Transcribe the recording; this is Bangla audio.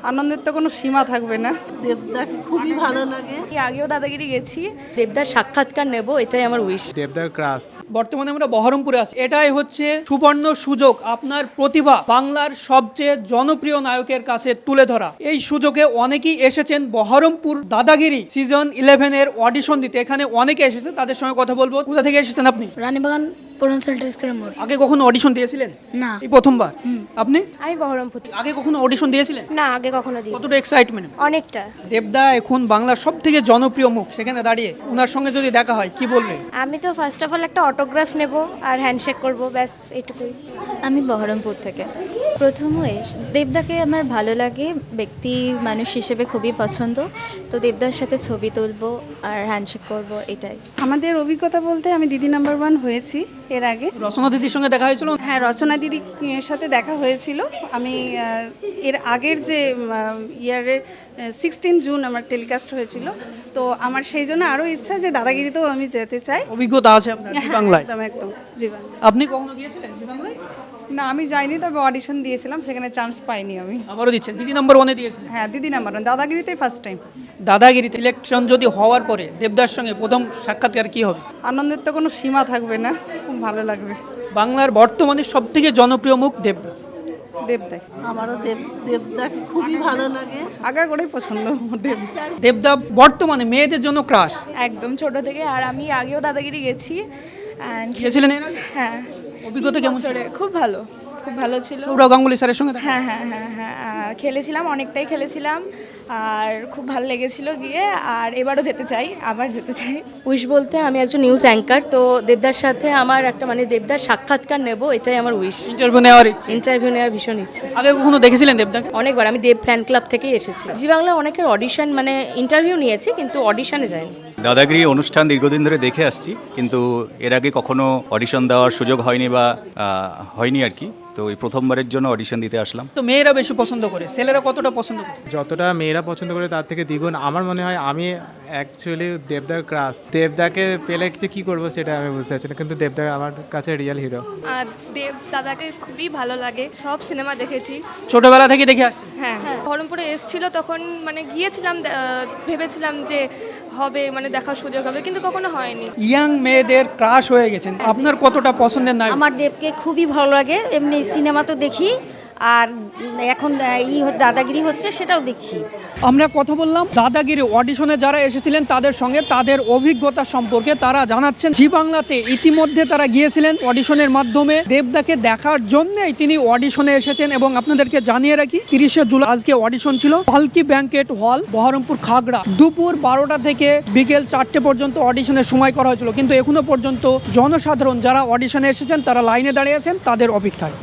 আনন্দের তো কোনো সীমা থাকবে না। দেবদাকে খুবই ভালো লাগে। আগেও দাদাগিরি গেছি। দেবদার সাক্ষাৎকার নেব, এটাই আমার উইশ। দেবদার ক্রাশ। বর্তমানে আমরা বহরমপুরে আছি, এটাই হচ্ছে সুবর্ণ সুযোগ আপনার প্রতিভা বাংলার সবচেয়ে জনপ্রিয় নায়কের কাছে তুলে ধরা। এই সুযোগে অনেকেই এসেছেন বহরমপুর দাদাগিরি সিজন 11 এর অডিশন দিতে। এখানে অনেকে এসেছে, তাদের সঙ্গে কথা বলবো। কোথা থেকে এসেছেন আপনি? রানীবাগান মোড়। আগে কখনো অডিশন দিয়েছিলেন? না। এই প্রথমবার? আপনি আমি বহরমপুর। আগে কখনো অডিশন দিয়েছিলেন? না, আগে কখনো দিই। কতটা এক্সাইটমেন্ট? অনেকটা। দেবদা এখন বাংলার সব থেকে জনপ্রিয় মুখ, সেখানে দাঁড়িয়ে ওনার সঙ্গে যদি দেখা হয় কি বলবে? আমি তো ফার্স্ট অফ অল একটা অটোগ্রাফ নেব আর হ্যান্ডশেক করব, ব্যাস এটুকুই। আমি বহরমপুর থেকে। প্রথম উইশ, দেবদাকে আমার ভালো লাগে, ব্যক্তি মানুষ হিসেবে খুবই পছন্দ। তো দেবদার সাথে ছবি তুলবো আর হ্যান্ডশেক করব, এটাই। আমাদের অভিজ্ঞতা বলতে আমি দিদি নাম্বার 1 হয়েছি এর আগে। রচনা দিদির সঙ্গে দেখা হয়েছিল? হ্যাঁ, রচনা দিদির সাথে দেখা হয়েছিল। আমি এর আগের যে ইয়ারের 16 জুন আমার টেলিকাস্ট হয়েছিল, তো আমার সেই জন্য আরও ইচ্ছা যে দাদাগিরিতেও আমি যেতে চাই। অভিজ্ঞতা আছে আপনার জি বাংলায়? একদম একদম, জি বাংলা। আপনি কখনো গিয়েছিলেন জি বাংলায়? না, আমি যাইনি, তবে অডিশন দিয়েছিলাম, সেখানে চান্স পাইনি আমি। আবারও দিচ্ছেন? দিদি নাম্বার 1 দিয়েছিলেন? হ্যাঁ, দিদি নাম্বার 1 দাদাগিরিতেই ফার্স্ট টাইম। দাদাগিরিতে ইলেকশন যদি হওয়ার পরে দেবদার সঙ্গে প্রথম সাক্ষাৎকার কি হবে? আনন্দের তো কোনো সীমা থাকবে না, খুব ভালো লাগবে। বাংলার বর্তমানে সব থেকে জনপ্রিয় মুখ দেবদা। দেবদাই আমারও দেবদাকে খুবই ভালো লাগে। আগা করেই পছন্দ দেব। দেবদা বর্তমানে মেয়েদের জন্য ক্রাশ। একদম ছোট থেকে। আর আমি আগেও দাদাগিরি গেছি। And গিয়েছিলেন এর আগে? হ্যাঁ, অভিজ্ঞতা কেমন? খুব ভালো, খুব ভালো ছিল। সৌরভ গাঙ্গুলি স্যারের সঙ্গে দেখা? হ্যাঁ হ্যাঁ হ্যাঁ হ্যাঁ, খেলেছিলাম, অনেকটাই খেলেছিলাম আর খুব ভালো লেগেছিল গিয়ে। আর এবারও যেতে চাই, আবার যেতে চাই। উইশ বলতে আমি একজন নিউজ অ্যাঙ্কার, তো দেবদার সাথে আমার একটা দেবদার সাক্ষাৎকার নেব, এটাই আমার উইশ। ইন্টারভিউ নেওয়ার ইচ্ছে? ইন্টারভিউ নেওয়ার ভীষণ ইচ্ছে। আগে কখনো দেখেছিলেন দেবদাকে? অনেকবার, আমি দেব ফ্যান ক্লাব থেকেই এসেছি। জি বাংলা অনেকের অডিশন ইন্টারভিউ নিয়েছি, কিন্তু অডিশনে যায়নি। দাদাগিরি অনুষ্ঠান দীর্ঘদিন ধরে দেখে আসছি, কিন্তু এর আগে কখনো অডিশন দেওয়ার সুযোগ হয়নি বা হয়নি আর কি। তো এই প্রথমবারের জন্য অডিশন দিতে আসলাম। তো মেয়েরা বেশি পছন্দ করে, ছেলেরা কতটা পছন্দ করে? যতটা মেয়েরা পছন্দ করে তার থেকে দ্বিগুণ। আমার মনে হয় আমি অ্যাকচুয়ালি দেবদার ক্রাশ। দেবদাকে পেলে যে কী করবো সেটা আমি বুঝতে পারছি না, কিন্তু দেবদা আমার কাছে রিয়েল হিরো। দেব দাদাকে খুবই ভালো লাগে, সব সিনেমা দেখেছি। ছোটবেলা থেকে দেখে আসছি। হ্যাঁ, বহরমপুরে এসেছিল তখন গিয়েছিলাম, ভেবেছিলাম যে হবে, দেখার সুযোগ হবে, কিন্তু কখনো হয়নি। ইয়াং মেয়েদের ক্রাশ হয়ে গেছেন, আপনার কতটা পছন্দের নায়ক? আমার দেবকে খুবই ভালো লাগে, এমনি সিনেমা তো দেখি, আর এখন দাদাগিরি হচ্ছে সেটাও দেখছি। আমরা কথা বললাম দাদাগিরি অডিশনে যারা এসেছিলেন তাদের সঙ্গে, তাদের অভিজ্ঞতা সম্পর্কে তারা জানাচ্ছেন। জি বাংলাতে ইতিমধ্যে তারা গিয়েছিলেন অডিশনের মাধ্যমে দেবদাকে দেখার জন্যই তিনি অডিশনে এসেছেন। এবং আপনাদেরকে জানিয়ে রাখি 30শে জুলাই আজকে অডিশন ছিল পালকি ব্যাংকেট হল, বহরমপুর খাগড়া। দুপুর 12টা থেকে বিকেল 4টে পর্যন্ত অডিশনের সময় করা হয়েছিল, কিন্তু এখনো পর্যন্ত জনসাধারণ যারা অডিশনে এসেছেন তারা লাইনে দাঁড়িয়ে আছেন তাদের অপেক্ষায়।